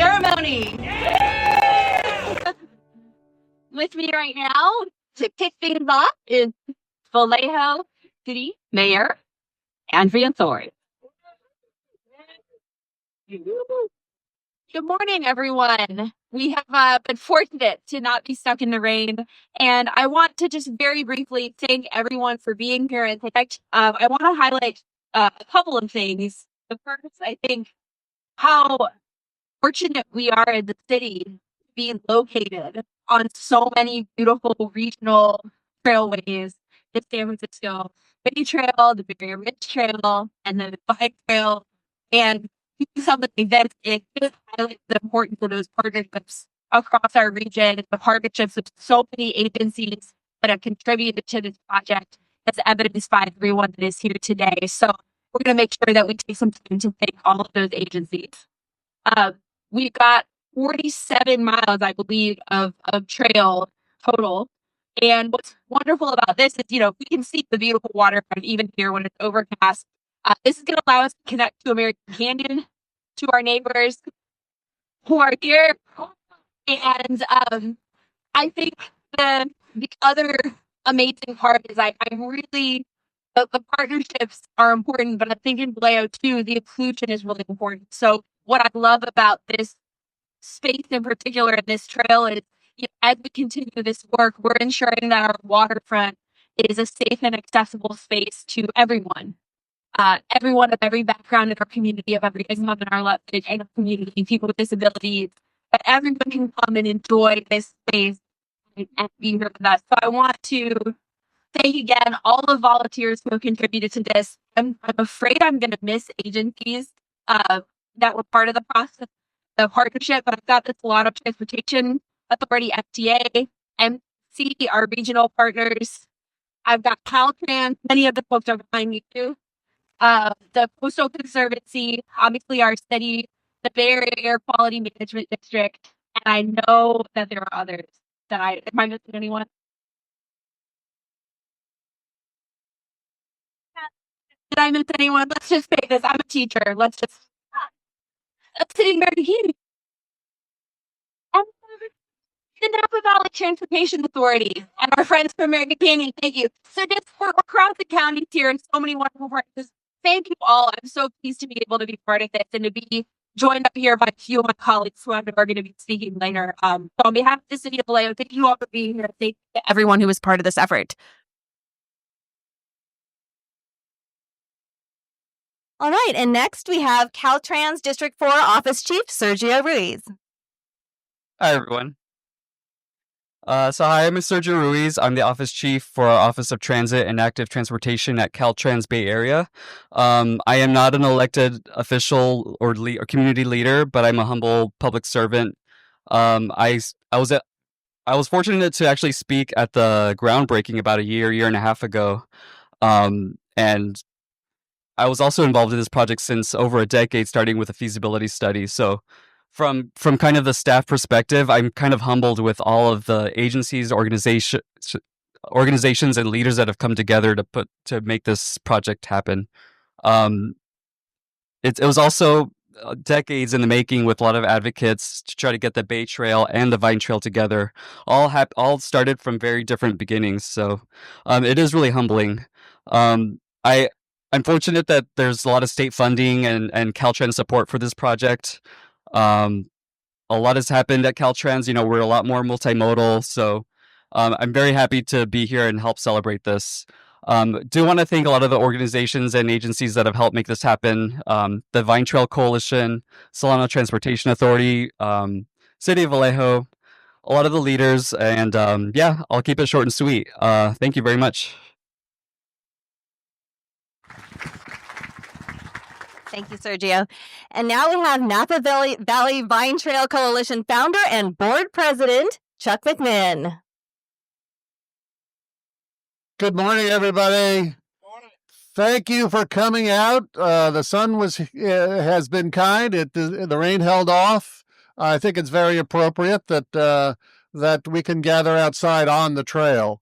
ceremony. With me right now to kick things off is Vallejo City Mayor Andrea Thorne. Good morning, everyone. We have been fortunate to not be stuck in the rain, and I want to just very briefly thank everyone for being here. And I want to highlight a couple of things. The first, I think, how fortunate we are in the city to be located on so many beautiful regional trailways, the San Francisco Bay Trail, the Bay Ridge Trail, and the Bike Trail. And some of the events, it just highlights the importance of those partnerships across our region, the partnerships with so many agencies that have contributed to this project, as evidenced by everyone that is here today. So we're going to make sure that we take some time to thank all of those agencies. We've got 47 miles, I believe, of trail total. And what's wonderful about this is, we can see the beautiful waterfront even here when it's overcast. This is going to allow us to connect to American Canyon, to our neighbors who are here. And I think the other amazing part is I really, the partnerships are important, but I think in Vallejo too, the inclusion is really important. So what I love about this space in particular, this trail, is as we continue this work, we're ensuring that our waterfront is a safe and accessible space to everyone. Everyone of every background in our community, of every income in our community, people with disabilities, that everyone can come and enjoy this space and be here with us. So I want to thank again all the volunteers who have contributed to this. I'm afraid I'm going to miss agencies that were part of the process, the partnership, but I've got this lot of Transportation Authority, FDA, MC, our regional partners. I've got Caltrans, many of the folks are behind me too. The Coastal Conservancy, obviously our city, the Bay Area Air Quality Management District, and I know that there are others that am I missing anyone? Did I miss anyone? Let's just say this. I'm a teacher. Let's sitting there to hear. And the Napa Valley Transportation Authority and our friends from American Canyon, thank you. So just for across the counties here and so many wonderful partners, thank you all. I'm so pleased to be able to be part of this and to be joined up here by a few of my colleagues who are going to be speaking later. So on behalf of the city of Vallejo, thank you all for being here. Thank you to everyone who was part of this effort. All right, and next we have Caltrans District 4 Office Chief Sergio Ruiz. Hi, everyone. Hi, I'm Sergio Ruiz. I'm the Office Chief for our Office of Transit and Active Transportation at Caltrans Bay Area. I am not an elected official or community leader, but I'm a humble public servant. I was fortunate to actually speak at the groundbreaking about a year and a half ago, and I was also involved in this project since over a decade, starting with a feasibility study. So from kind of the staff perspective, I'm kind of humbled with all of the agencies, organizations and leaders that have come together to make this project happen. It was also decades in the making with a lot of advocates to try to get the Bay Trail and the Vine Trail together. All started from very different beginnings. So it is really humbling. I'm fortunate that there's a lot of state funding and Caltrans support for this project. A lot has happened at Caltrans. We're a lot more multimodal. So I'm very happy to be here and help celebrate this. Do want to thank a lot of the organizations and agencies that have helped make this happen. The Vine Trail Coalition, Solano Transportation Authority, City of Vallejo, a lot of the leaders. And I'll keep it short and sweet. Thank you very much. Thank you, Sergio. And now we have Napa Valley Vine Trail Coalition founder and board president, Chuck McMinn. Good morning, everybody. Thank you for coming out. The sun has been kind. The rain held off. I think it's very appropriate that we can gather outside on the trail.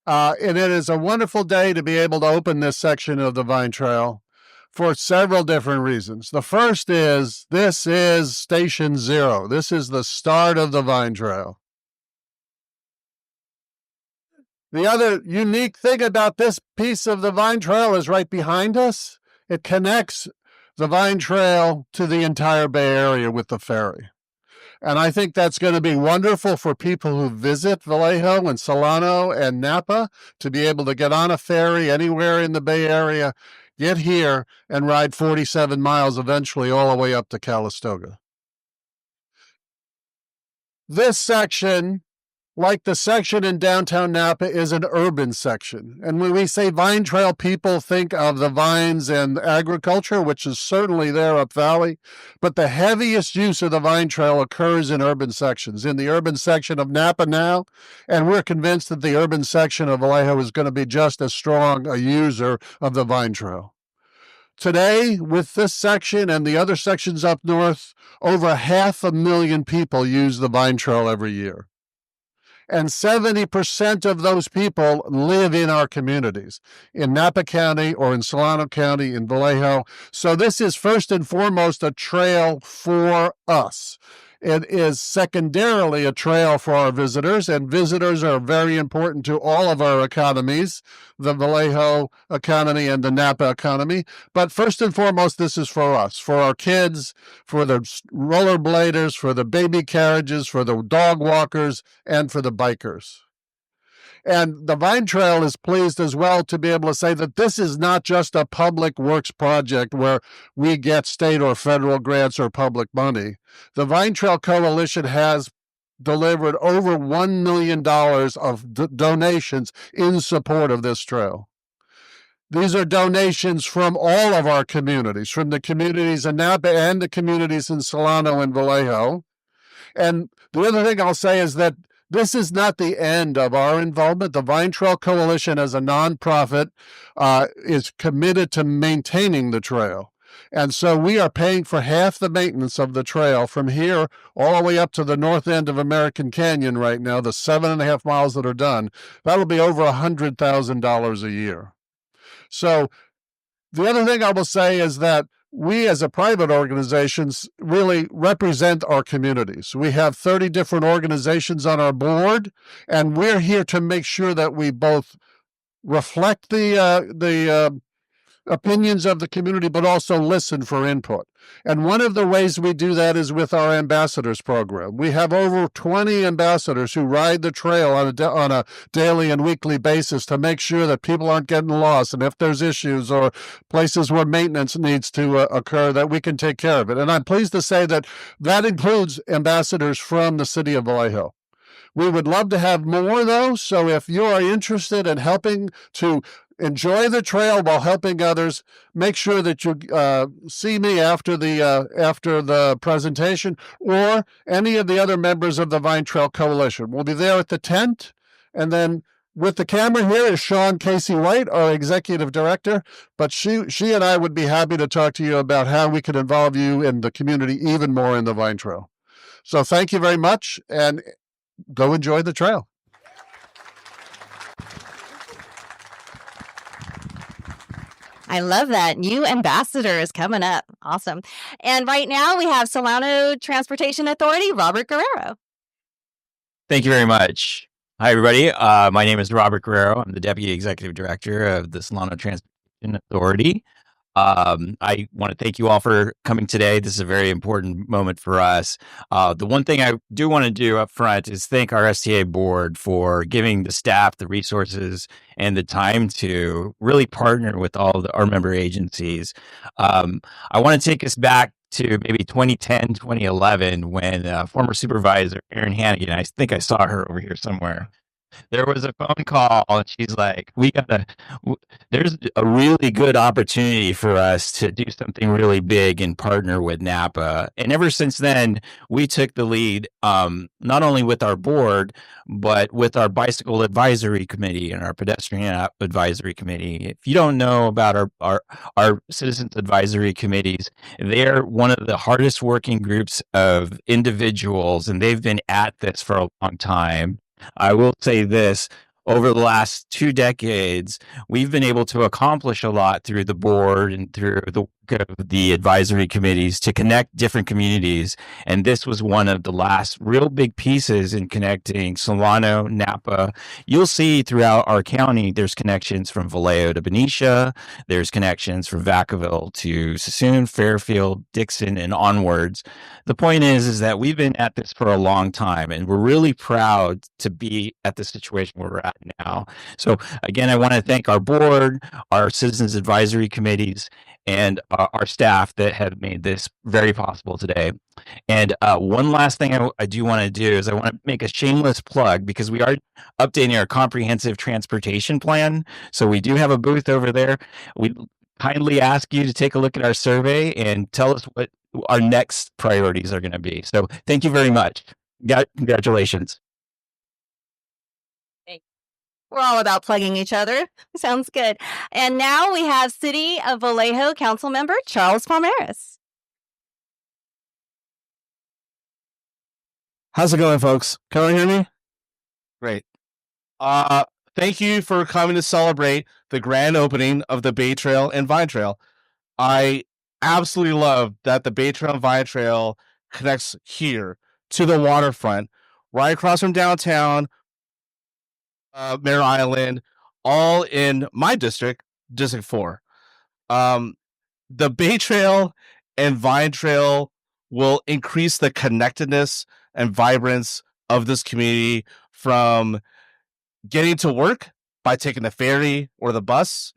And it is a wonderful day to be able to open this section of the Vine Trail. for several different reasons. The first is this is Station Zero. This is the start of the Vine Trail. The other unique thing about this piece of the Vine Trail is right behind us. It connects the Vine Trail to the entire Bay Area with the ferry. And I think that's going to be wonderful for people who visit Vallejo and Solano and Napa to be able to get on a ferry anywhere in the Bay Area, get here, and ride 47 miles eventually all the way up to Calistoga. This section, like the section in downtown Napa, is an urban section. And when we say Vine Trail, people think of the vines and agriculture, which is certainly there up valley. But the heaviest use of the Vine Trail occurs in urban sections, in the urban section of Napa now. And we're convinced that the urban section of Vallejo is going to be just as strong a user of the Vine Trail. Today, with this section and the other sections up north, over 500,000 people use the Vine Trail every year. And 70% of those people live in our communities, in Napa County or in Solano County, in Vallejo. So this is first and foremost a trail for us. It is secondarily a trail for our visitors, and visitors are very important to all of our economies, the Vallejo economy and the Napa economy. But first and foremost, this is for us, for our kids, for the rollerbladers, for the baby carriages, for the dog walkers, and for the bikers. And the Vine Trail is pleased as well to be able to say that this is not just a public works project where we get state or federal grants or public money. The Vine Trail Coalition has delivered over $1 million of donations in support of this trail. These are donations from all of our communities, from the communities in Napa and the communities in Solano and Vallejo. And the other thing I'll say is that this is not the end of our involvement. The Vine Trail Coalition, as a nonprofit, is committed to maintaining the trail. And so we are paying for half the maintenance of the trail from here all the way up to the north end of American Canyon right now, the 7.5 miles that are done. That'll be over $100,000 a year. So the other thing I will say is that we as a private organizations really represent our communities. We have 30 different organizations on our board, and we're here to make sure that we both reflect the opinions of the community, but also listen for input. And one of the ways we do that is with our ambassadors program. We have over 20 ambassadors who ride the trail on a daily and weekly basis to make sure that people aren't getting lost, and if there's issues or places where maintenance needs to occur, that we can take care of it. And I'm pleased to say that that includes ambassadors from the city of Vallejo. We would love to have more, though, so if you are interested in helping to enjoy the trail while helping others, make sure that you see me after the presentation, or any of the other members of the Vine Trail Coalition. We'll be there at the tent, and then with the camera here is Sean Casey White, our executive director, but she and I would be happy to talk to you about how we could involve you in the community even more in the Vine Trail. So thank you very much, and go enjoy the trail. I love that. New ambassadors coming up. Awesome. And right now we have Solano Transportation Authority, Robert Guerrero. Thank you very much. Hi, everybody. My name is Robert Guerrero. I'm the Deputy Executive Director of the Solano Transportation Authority. I want to thank you all for coming today. This is a very important moment for us. The one thing I do want to do up front is thank our STA board for giving the staff the resources and the time to really partner with all of our member agencies. I want to take us back to maybe 2010, 2011, when former supervisor Erin Hannigan, I think I saw her over here somewhere. There was a phone call and she's like, there's a really good opportunity for us to do something really big and partner with Napa. And ever since then, we took the lead, not only with our board, but with our bicycle advisory committee and our pedestrian advisory committee. If you don't know about our citizens advisory committees, they're one of the hardest working groups of individuals, and they've been at this for a long time. I will say this, over the last 2 decades, we've been able to accomplish a lot through the board and through the advisory committees to connect different communities. And this was one of the last real big pieces in connecting Solano, Napa. You'll see throughout our county, there's connections from Vallejo to Benicia. There's connections from Vacaville to Sassoon, Fairfield, Dixon, and onwards. The point is that we've been at this for a long time, and we're really proud to be at the situation where we're at now. So again, I want to thank our board, our citizens advisory committees, and our staff that have made this very possible today. And one last thing I do want to do is I want to make a shameless plug, because we are updating our comprehensive transportation plan. So we do have a booth over there. We kindly ask you to take a look at our survey and tell us what our next priorities are going to be. So thank you very much. Congratulations. We're all about plugging each other. Sounds good. And now we have City of Vallejo Council Member Charles Palmares. How's it going, folks? Can you hear me? Great. Thank you for coming to celebrate the grand opening of the Bay Trail and Vine Trail. I absolutely love that the Bay Trail and Vine Trail connects here to the waterfront, right across from downtown, Mare Island, all in my district, District 4. The Bay Trail and Vine Trail will increase the connectedness and vibrance of this community, from getting to work by taking the ferry or the bus,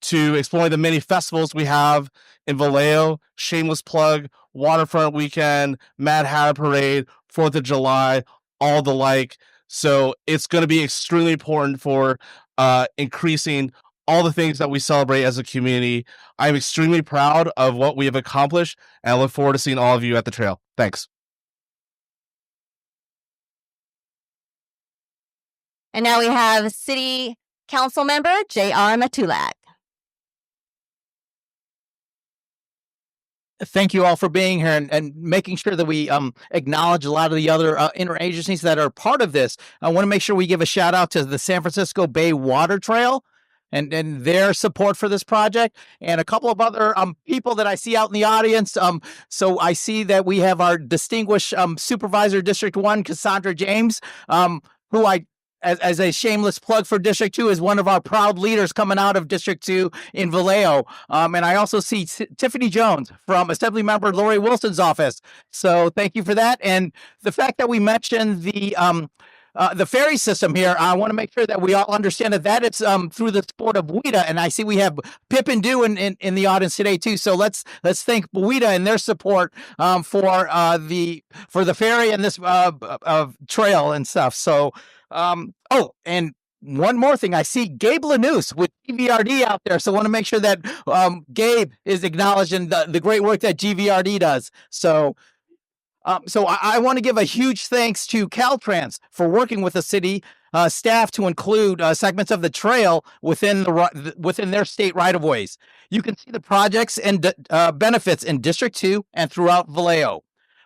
to exploring the many festivals we have in Vallejo. Shameless plug: Waterfront Weekend, Mad Hatter Parade, 4th of July, all the like. So it's going to be extremely important for increasing all the things that we celebrate as a community. I'm extremely proud of what we have accomplished, and I look forward to seeing all of you at the trail. Thanks. And now we have City Council Member J.R. Matulak. Thank you all for being here and making sure that we acknowledge a lot of the other interagencies that are part of this. I want to make sure we give a shout out to the San Francisco Bay Water Trail and their support for this project, and a couple of other people that I see out in the audience. So I see that we have our distinguished Supervisor District 1, Cassandra James, who as a shameless plug for District 2, is one of our proud leaders coming out of District 2 in Vallejo. And I also see Tiffany Jones from Assemblymember Lori Wilson's office. So thank you for that. And the fact that we mentioned the ferry system here, I want to make sure that we all understand that it's through the support of WIDA, and I see we have Pip and Dew in the audience today too. So let's thank WIDA and their support for the ferry and this trail and stuff. So and one more thing, I see Gabe Lanous with GVRD out there, so I want to make sure that Gabe is acknowledging the great work that GVRD does. So I want to give a huge thanks to Caltrans for working with the city staff to include segments of the trail within their state right-of-ways. You can see the projects and benefits in District 2 and throughout Vallejo.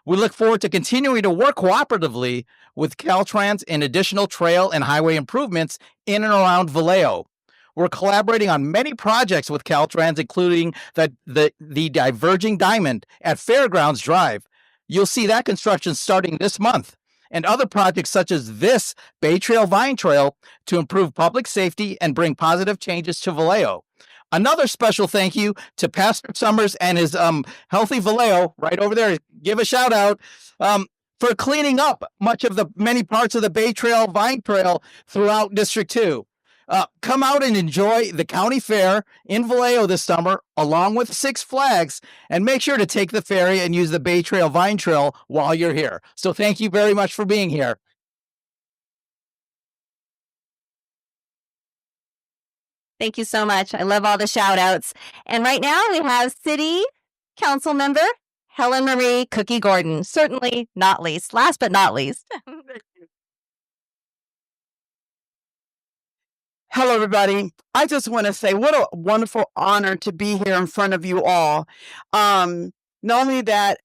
We look forward to continuing to work cooperatively with Caltrans in additional trail and highway improvements in and around Vallejo. We're collaborating on many projects with Caltrans, including the Diverging Diamond at Fairgrounds Drive. You'll see that construction starting this month, and other projects such as this Bay Trail Vine Trail to improve public safety and bring positive changes to Vallejo. Another special thank you to Pastor Summers and his Healthy Vallejo right over there. Give a shout out for cleaning up many parts of the Bay Trail Vine Trail throughout District 2. Come out and enjoy the county fair in Vallejo this summer, along with Six Flags, and make sure to take the ferry and use the Bay Trail Vine Trail while you're here. So thank you very much for being here. Thank you so much. I love all the shout outs. And right now we have City Council Member Helen Marie Cookie Gordon. Certainly not least. Last but not least. Hello, everybody. I just want to say what a wonderful honor to be here in front of you all. Not only that,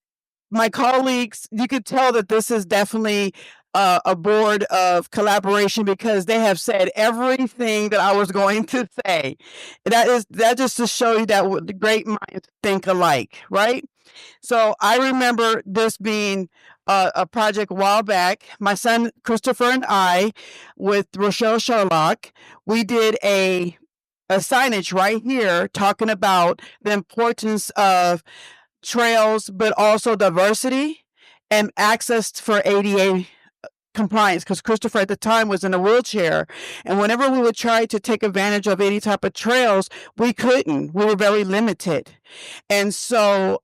my colleagues, you could tell that this is definitely a board of collaboration because they have said everything that I was going to say. That just to show you that the great minds think alike, right? So I remember this being a project a while back. My son Christopher and I, with Rochelle Sherlock, we did a signage right here talking about the importance of trails, but also diversity and access for ADA compliance, because Christopher at the time was in a wheelchair, and whenever we would try to take advantage of any type of trails, we couldn't. We were very limited. And so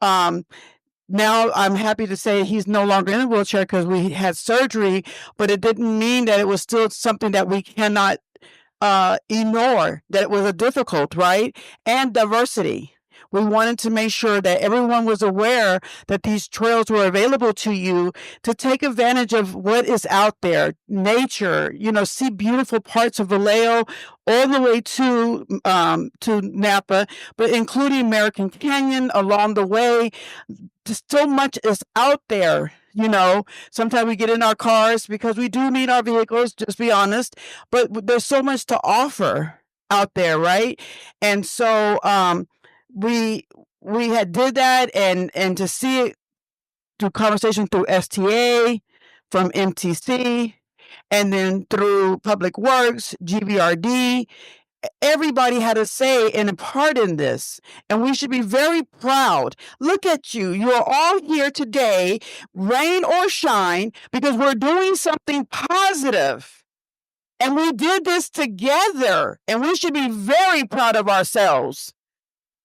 now I'm happy to say he's no longer in a wheelchair because we had surgery, but it didn't mean that it was still something that we cannot ignore, that it was a difficult, right? And diversity. We wanted to make sure that everyone was aware that these trails were available to you to take advantage of what is out there, nature, see beautiful parts of Vallejo all the way to Napa, but including American Canyon along the way. Just so much is out there. Sometimes we get in our cars because we do need our vehicles, just be honest, but there's so much to offer out there, right? And so we had did that, and to see it through conversation through STA, from MTC, and then through Public Works, GVRD, everybody had a say and a part in this, and we should be very proud. Look at you. You are all here today, rain or shine, because we're doing something positive. And we did this together, and we should be very proud of ourselves.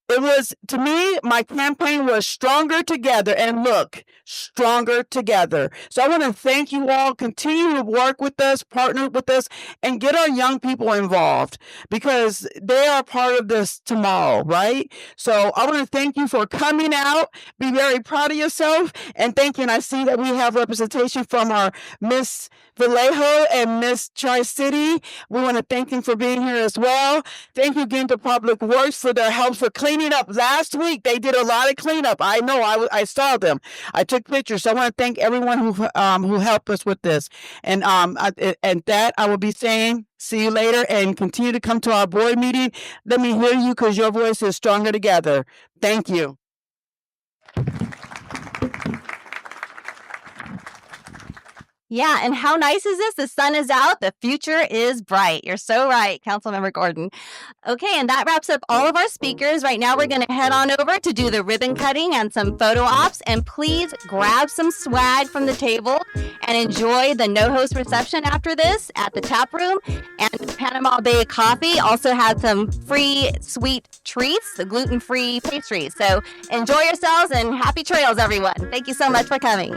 It was, to me, my campaign was Stronger Together. And look, stronger together. So I want to thank you all. Continue to work with us, partner with us, and get our young people involved because they are part of this tomorrow, right? So I want to thank you for coming out. Be very proud of yourself. And thank you. And I see that we have representation from our Miss Vallejo and Miss Tri-City. We want to thank them for being here as well. Thank you again to Public Works for their help for cleaning up. Last week, they did a lot of cleanup. I know, I saw them. I took pictures. So I want to thank everyone who helped us with this. And that I will be saying, see you later, and continue to come to our board meeting. Let me hear you because your voice is stronger together. Thank you. Yeah, and how nice is this? The sun is out. The future is bright. You're so right, Councilmember Gordon. Okay, and that wraps up all of our speakers. Right now, we're going to head on over to do the ribbon cutting and some photo ops. And please grab some swag from the table and enjoy the no-host reception after this at the tap room. And Panama Bay Coffee also had some free sweet treats, the gluten-free pastries. So enjoy yourselves and happy trails, everyone. Thank you so much for coming.